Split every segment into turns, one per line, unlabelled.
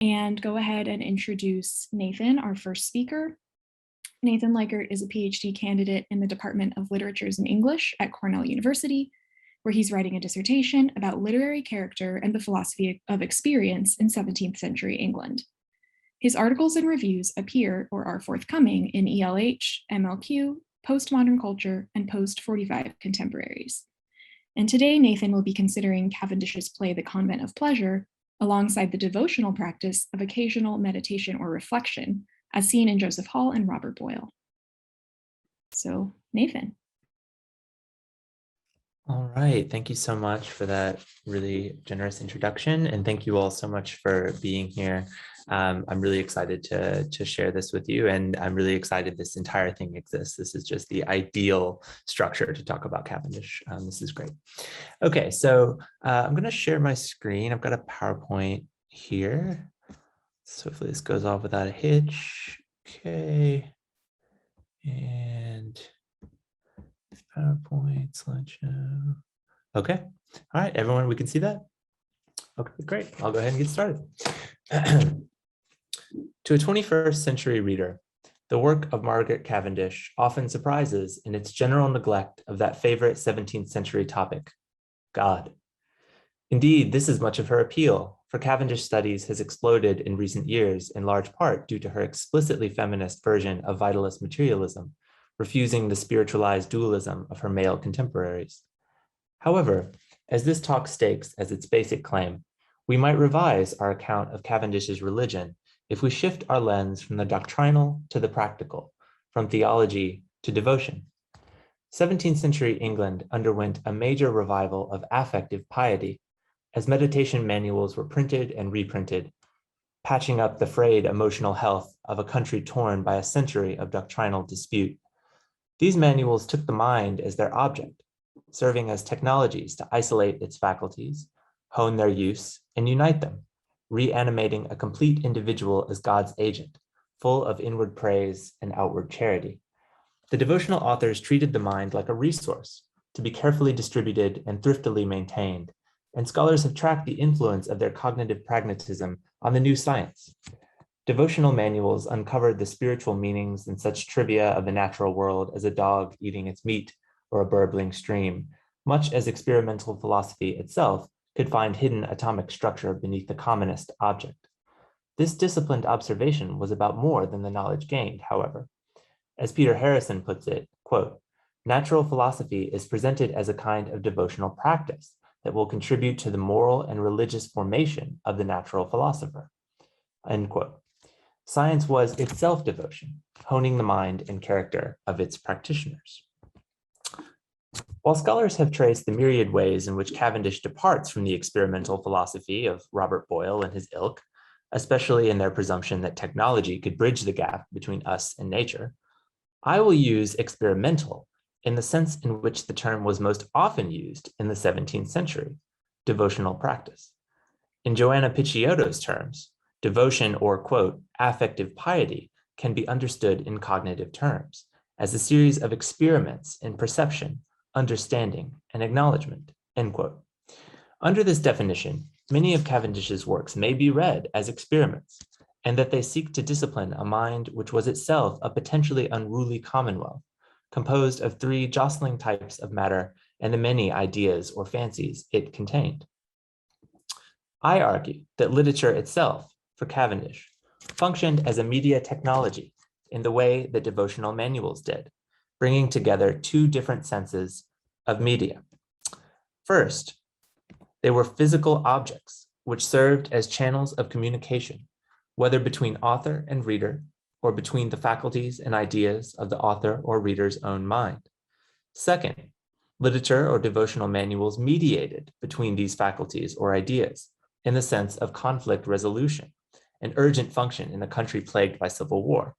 and go ahead and introduce Nathan, our first speaker. Nathan Likert is a PhD candidate in the Department of Literatures and English at Cornell University, where he's writing a dissertation about literary character and the philosophy of experience in 17th century England. His articles and reviews appear or are forthcoming in ELH, MLQ, Postmodern Culture, and Post-45 Contemporaries. And today, Nathan will be considering Cavendish's play The Convent of Pleasure alongside the devotional practice of occasional meditation or reflection, as seen in Joseph Hall and Robert Boyle. So, Nathan.
All right, thank you so much for that really generous introduction, and thank you all so much for being here. I'm really excited to share this with you, and I'm really excited this entire thing exists. This is just the ideal structure to talk about Cavendish. This is great. Okay, so I'm going to share my screen. I've got a PowerPoint here. So hopefully this goes off without a hitch. Okay, and PowerPoint slideshow. Okay, all right, everyone, we can see that? Okay, great. I'll go ahead and get started. To a 21st century reader, the work of Margaret Cavendish often surprises in its general neglect of that favorite 17th century topic, God. Indeed, this is much of her appeal, for Cavendish studies has exploded in recent years in large part due to her explicitly feminist version of vitalist materialism, refusing the spiritualized dualism of her male contemporaries. However, as this talk stakes as its basic claim, we might revise our account of Cavendish's religion if we shift our lens from the doctrinal to the practical, from theology to devotion. 17th century England underwent a major revival of affective piety, as meditation manuals were printed and reprinted, patching up the frayed emotional health of a country torn by a century of doctrinal dispute. These manuals took the mind as their object, serving as technologies to isolate its faculties, hone their use, and unite them, reanimating a complete individual as God's agent, full of inward praise and outward charity. The devotional authors treated the mind like a resource to be carefully distributed and thriftily maintained, and scholars have tracked the influence of their cognitive pragmatism on the new science. Devotional manuals uncovered the spiritual meanings in such trivia of the natural world as a dog eating its meat or a burbling stream, much as experimental philosophy itself could find hidden atomic structure beneath the commonest object. This disciplined observation was about more than the knowledge gained, however. As Peter Harrison puts it, quote, "Natural philosophy is presented as a kind of devotional practice that will contribute to the moral and religious formation of the natural philosopher," end quote. Science was itself devotion, honing the mind and character of its practitioners. While scholars have traced the myriad ways in which Cavendish departs from the experimental philosophy of Robert Boyle and his ilk, especially in their presumption that technology could bridge the gap between us and nature, I will use experimental in the sense in which the term was most often used in the 17th century, devotional practice. In Joanna Picciotto's terms, devotion or, quote, affective piety can be understood in cognitive terms as a series of experiments in perception, understanding, and acknowledgement, end quote. Under this definition, many of Cavendish's works may be read as experiments, and that they seek to discipline a mind which was itself a potentially unruly commonwealth, composed of three jostling types of matter and the many ideas or fancies it contained. I argue that literature itself, for Cavendish, functioned as a media technology in the way that devotional manuals did, bringing together two different senses of media. First, they were physical objects which served as channels of communication, whether between author and reader, or between the faculties and ideas of the author or reader's own mind. Second, literature or devotional manuals mediated between these faculties or ideas in the sense of conflict resolution, an urgent function in a country plagued by civil war.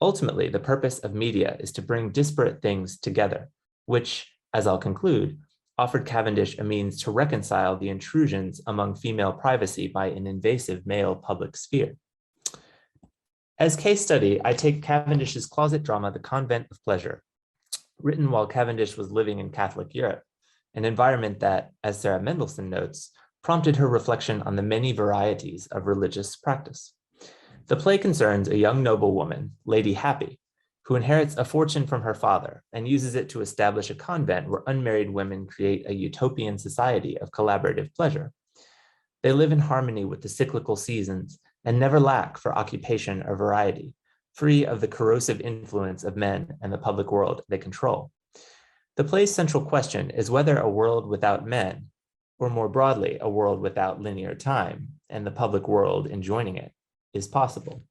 Ultimately, the purpose of media is to bring disparate things together, which, as I'll conclude, offered Cavendish a means to reconcile the intrusions among female privacy by an invasive male public sphere. As case study, I take Cavendish's closet drama, The Convent of Pleasure, written while Cavendish was living in Catholic Europe, an environment that, as Sarah Mendelsohn notes, prompted her reflection on the many varieties of religious practice. The play concerns a young noblewoman, Lady Happy, who inherits a fortune from her father and uses it to establish a convent where unmarried women create a utopian society of collaborative pleasure. They live in harmony with the cyclical seasons and never lack for occupation or variety, free of the corrosive influence of men and the public world they control. The play's central question is whether a world without men, or more broadly, a world without linear time, and the public world enjoining it, is possible.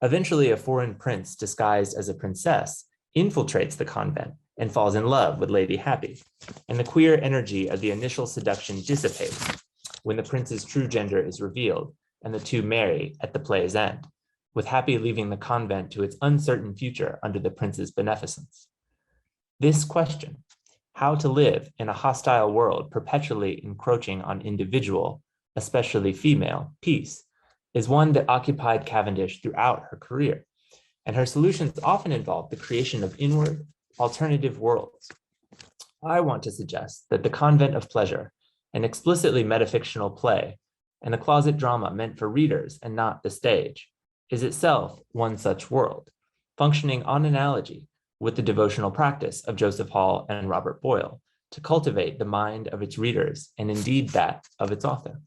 Eventually, a foreign prince disguised as a princess infiltrates the convent and falls in love with Lady Happy, and the queer energy of the initial seduction dissipates when the prince's true gender is revealed and the two marry at the play's end, with Happy leaving the convent to its uncertain future under the prince's beneficence. This question, how to live in a hostile world perpetually encroaching on individual, especially female, peace, is one that occupied Cavendish throughout her career, and her solutions often involve the creation of inward, alternative worlds. I want to suggest that the Convent of Pleasure, an explicitly metafictional play, and a closet drama meant for readers and not the stage, is itself one such world, functioning on analogy with the devotional practice of Joseph Hall and Robert Boyle to cultivate the mind of its readers and indeed that of its author.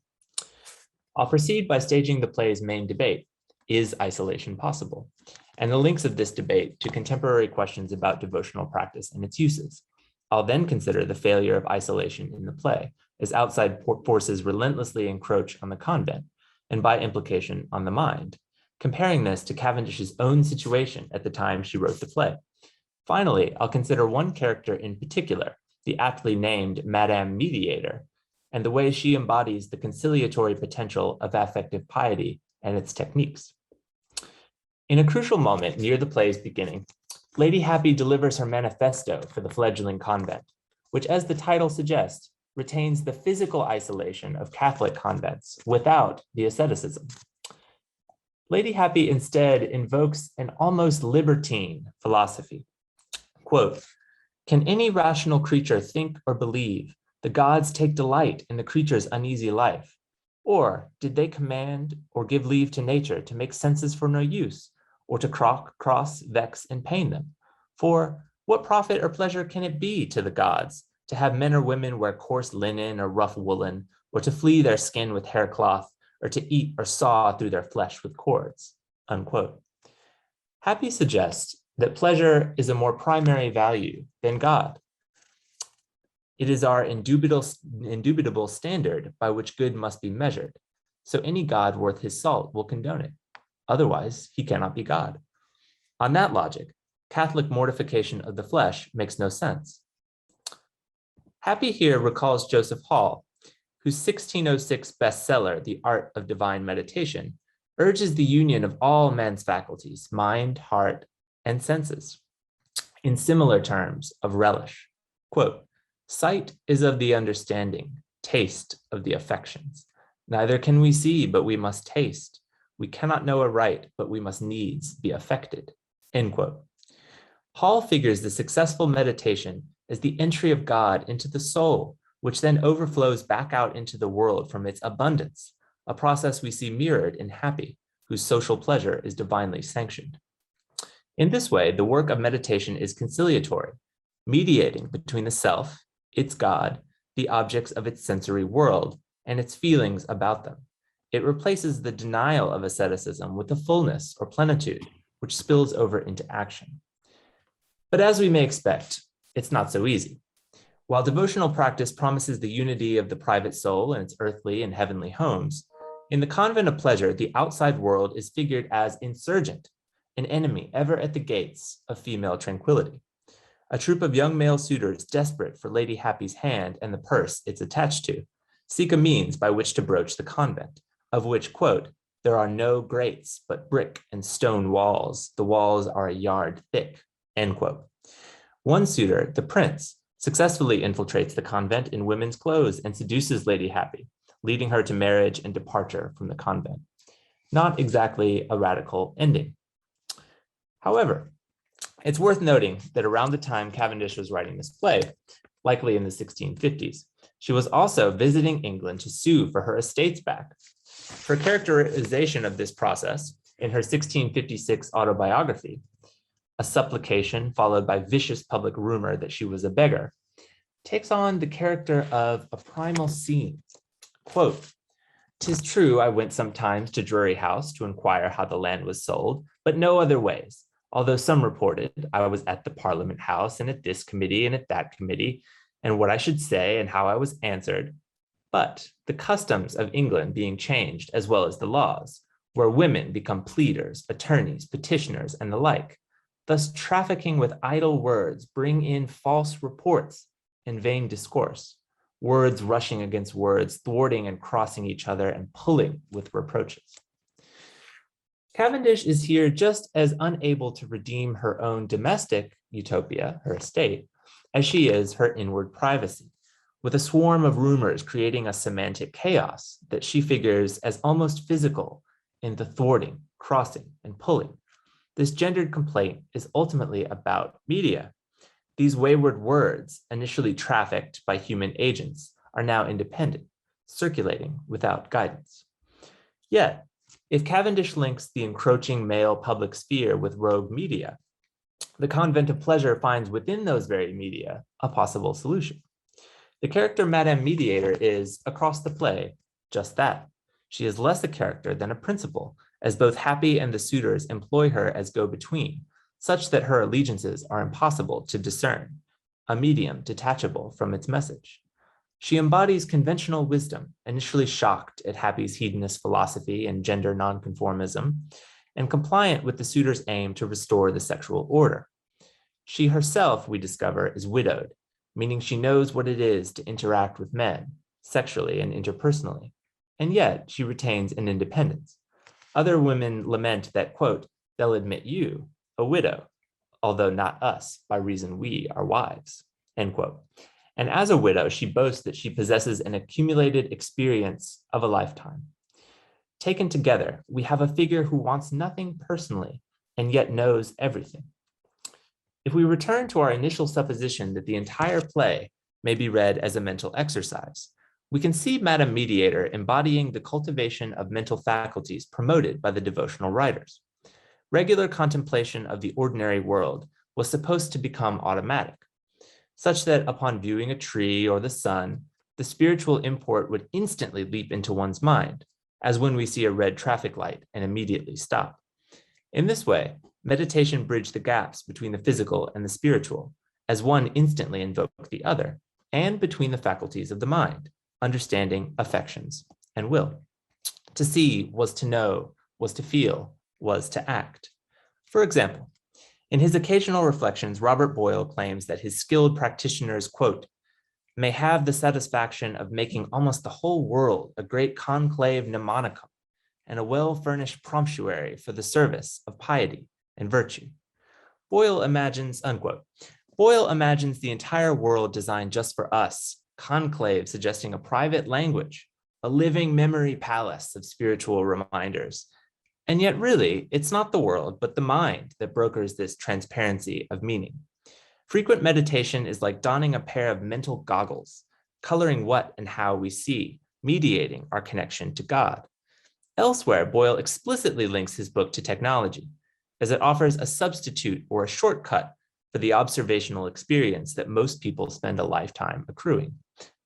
I'll proceed by staging the play's main debate, is isolation possible? And the links of this debate to contemporary questions about devotional practice and its uses. I'll then consider the failure of isolation in the play as outside forces relentlessly encroach on the convent and by implication on the mind, comparing this to Cavendish's own situation at the time she wrote the play. Finally, I'll consider one character in particular, the aptly named Madame Mediator, and the way she embodies the conciliatory potential of affective piety and its techniques. In a crucial moment near the play's beginning, Lady Happy delivers her manifesto for the fledgling convent, which, as the title suggests, retains the physical isolation of Catholic convents without the asceticism. Lady Happy instead invokes an almost libertine philosophy. Quote, "Can any rational creature think or believe the gods take delight in the creature's uneasy life? Or did they command or give leave to nature to make senses for no use, or to cross, vex, and pain them? For what profit or pleasure can it be to the gods to have men or women wear coarse linen or rough woolen, or to flea their skin with haircloth, or to eat or saw through their flesh with cords?" Unquote. Happy suggests that pleasure is a more primary value than God. It is our indubitable standard by which good must be measured. So any God worth his salt will condone it. Otherwise, he cannot be God. On that logic, Catholic mortification of the flesh makes no sense. Happy here recalls Joseph Hall, whose 1606 bestseller, The Art of Divine Meditation, urges the union of all man's faculties, mind, heart, and senses, in similar terms of relish. Quote, "Sight is of the understanding, taste of the affections. Neither can we see, but we must taste. We cannot know aright, but we must needs be affected." End quote. Hall figures the successful meditation as the entry of God into the soul, which then overflows back out into the world from its abundance, a process we see mirrored in Happy, whose social pleasure is divinely sanctioned. In this way, the work of meditation is conciliatory, mediating between the self, its God, the objects of its sensory world, and its feelings about them. It replaces the denial of asceticism with the fullness or plenitude, which spills over into action. But as we may expect, it's not so easy. While devotional practice promises the unity of the private soul and its earthly and heavenly homes, in the Convent of Pleasure, the outside world is figured as insurgent, an enemy ever at the gates of female tranquility. A troop of young male suitors desperate for Lady Happy's hand and the purse it's attached to, seek a means by which to broach the convent, of which, quote, "There are no grates, but brick and stone walls. The walls are a yard thick," end quote. One suitor, the prince, successfully infiltrates the convent in women's clothes and seduces Lady Happy, leading her to marriage and departure from the convent. Not exactly a radical ending. However, it's worth noting that around the time Cavendish was writing this play, likely in the 1650s. She was also visiting England to sue for her estates back. Her characterization of this process in her 1656 autobiography, a supplication followed by vicious public rumor that she was a beggar, takes on the character of a primal scene. Quote, "'Tis true I went sometimes to Drury House to inquire how the land was sold, but no other ways. Although some reported I was at the Parliament House and at this committee and at that committee, and what I should say and how I was answered. But the customs of England being changed, as well as the laws, where women become pleaders, attorneys, petitioners, and the like, thus trafficking with idle words, bring in false reports and vain discourse, words rushing against words, thwarting and crossing each other, and pulling with reproaches." Cavendish is here just as unable to redeem her own domestic utopia, her estate, as she is her inward privacy, with a swarm of rumors creating a semantic chaos that she figures as almost physical in the thwarting, crossing, and pulling. This gendered complaint is ultimately about media. These wayward words, initially trafficked by human agents, are now independent, circulating without guidance. Yet, if Cavendish links the encroaching male public sphere with rogue media, the Convent of Pleasure finds within those very media a possible solution. The character Madame Mediator is, across the play, just that. She is less a character than a principal, as both Happy and the suitors employ her as go-between, such that her allegiances are impossible to discern, a medium detachable from its message. She embodies conventional wisdom, initially shocked at Happy's hedonist philosophy and gender nonconformism, and compliant with the suitor's aim to restore the sexual order. She herself, we discover, is widowed, meaning she knows what it is to interact with men, sexually and interpersonally, and yet she retains an independence. Other women lament that, quote, "they'll admit you, a widow, although not us, by reason we are wives," end quote. And as a widow, she boasts that she possesses an accumulated experience of a lifetime. Taken together, we have a figure who wants nothing personally and yet knows everything. If we return to our initial supposition that the entire play may be read as a mental exercise, we can see Madame Mediator embodying the cultivation of mental faculties promoted by the devotional writers. Regular contemplation of the ordinary world was supposed to become automatic, such that upon viewing a tree or the sun, the spiritual import would instantly leap into one's mind, as when we see a red traffic light and immediately stop. In this way, meditation bridged the gaps between the physical and the spiritual, as one instantly invoked the other, and between the faculties of the mind, understanding, affections, and will. To see was to know, was to feel, was to act. For example, in his occasional reflections, Robert Boyle claims that his skilled practitioners, quote, "may have the satisfaction of making almost the whole world a great conclave mnemonicum and a well-furnished promptuary for the service of piety and virtue." Boyle imagines, unquote, Boyle imagines the entire world designed just for us, conclave suggesting a private language, a living memory palace of spiritual reminders. And yet really, it's not the world, but the mind that brokers this transparency of meaning. Frequent meditation is like donning a pair of mental goggles, coloring what and how we see, mediating our connection to God. Elsewhere, Boyle explicitly links his book to technology, as it offers a substitute or a shortcut for the observational experience that most people spend a lifetime accruing.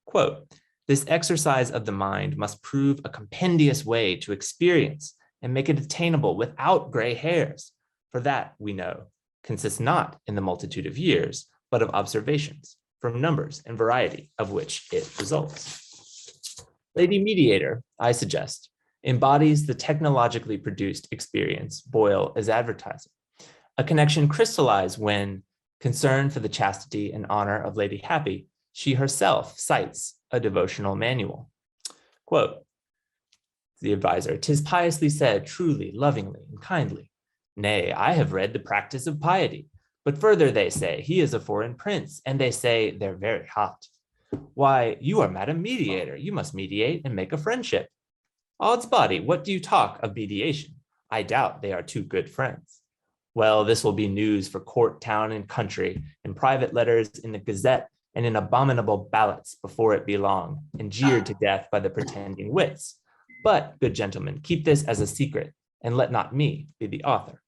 Quote, "This exercise of the mind must prove a compendious way to experience and make it attainable without gray hairs, for that, we know, consists not in the multitude of years, but of observations, from numbers and variety of which it results." Lady Mediator, I suggest, embodies the technologically produced experience Boyle is advertising, a connection crystallized when, concerned for the chastity and honor of Lady Happy, she herself cites a devotional manual. Quote, the advisor, "'Tis piously said, truly, lovingly, and kindly. Nay, I have read the practice of piety. But further they say, he is a foreign prince, and they say they're very hot. Why, you are Madame Mediator, you must mediate and make a friendship. Odds body, what do you talk of mediation? I doubt they are two good friends. Well, this will be news for court, town, and country, and private letters in the Gazette and in abominable ballots before it be long, and jeered to death by the pretending wits. But, good gentlemen, keep this as a secret, and let not me be the author.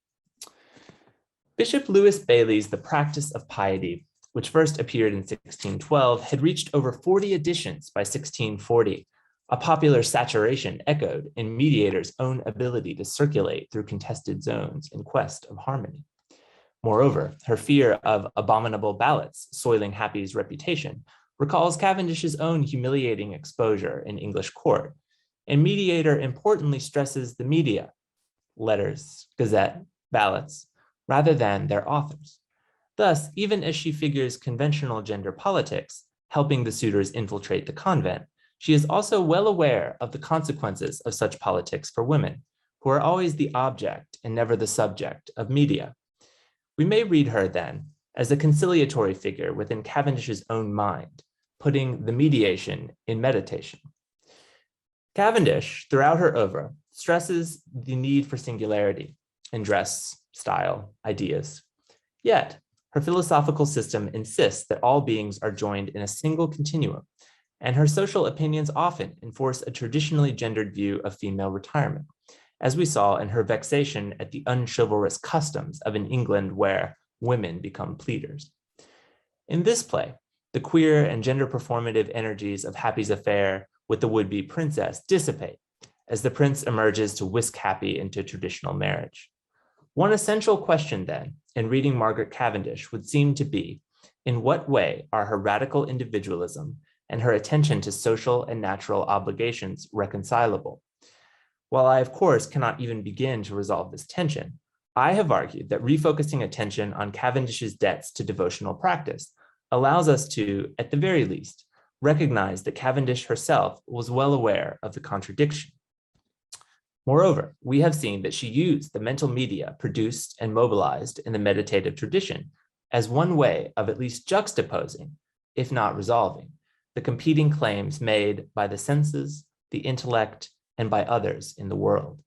Bishop Lewis Bailey's The Practice of Piety, which first appeared in 1612, had reached over 40 editions by 1640, a popular saturation echoed in Mediator's own ability to circulate through contested zones in quest of harmony. Moreover, her fear of abominable ballots soiling Happy's reputation recalls Cavendish's own humiliating exposure in English court, and Mediator importantly stresses the media, letters, gazette, ballots, rather than their authors. Thus, even as she figures conventional gender politics, helping the suitors infiltrate the convent, she is also well aware of the consequences of such politics for women, who are always the object and never the subject of media. We may read her, then, as a conciliatory figure within Cavendish's own mind, putting the mediation in meditation. Cavendish, throughout her oeuvre, stresses the need for singularity in dress, style, ideas. Yet, her philosophical system insists that all beings are joined in a single continuum, and her social opinions often enforce a traditionally gendered view of female retirement, as we saw in her vexation at the unchivalrous customs of an England where women become pleaders. In this play, the queer and gender performative energies of Happy's affair with the would-be princess dissipate as the prince emerges to whisk Happy into traditional marriage. One essential question then, in reading Margaret Cavendish, would seem to be, in what way are her radical individualism and her attention to social and natural obligations reconcilable? While I, of course, cannot even begin to resolve this tension, I have argued that refocusing attention on Cavendish's debts to devotional practice allows us to, at the very least, recognize that Cavendish herself was well aware of the contradiction. Moreover, we have seen that she used the mental media produced and mobilized in the meditative tradition as one way of at least juxtaposing, if not resolving, the competing claims made by the senses, the intellect, and by others in the world.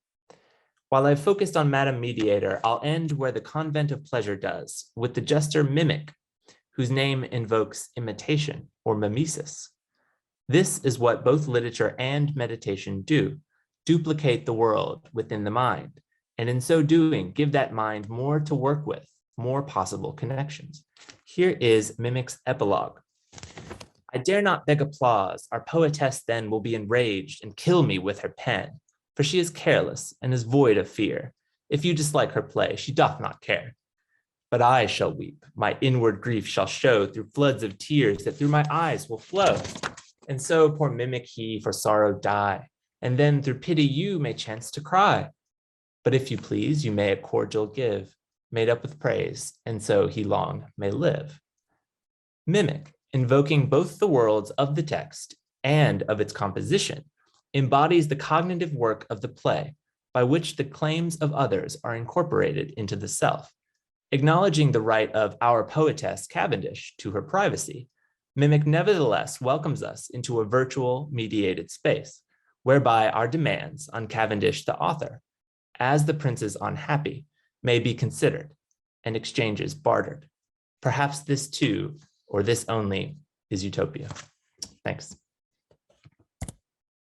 While I've focused on Madame Mediator, I'll end where the Convent of Pleasure does, with the jester Mimic, whose name invokes imitation or mimesis. This is what both literature and meditation do: duplicate the world within the mind, and in so doing, give that mind more to work with, more possible connections. Here is Mimic's epilogue. I dare not beg applause. Our poetess then will be enraged and kill me with her pen, for she is careless and is void of fear. If you dislike her play, she doth not care. But I shall weep. My inward grief shall show through floods of tears that through my eyes will flow. And so poor Mimic he for sorrow die, and then through pity you may chance to cry. But if you please, you may a cordial give, made up with praise, and so he long may live. Mimic, invoking both the worlds of the text and of its composition, embodies the cognitive work of the play by which the claims of others are incorporated into the self. Acknowledging the right of our poetess Cavendish to her privacy, Mimic nevertheless welcomes us into a virtual mediated space, whereby our demands on Cavendish the author, as the prince's on Happy, may be considered and exchanges bartered. Perhaps this too, or this only, is utopia. Thanks.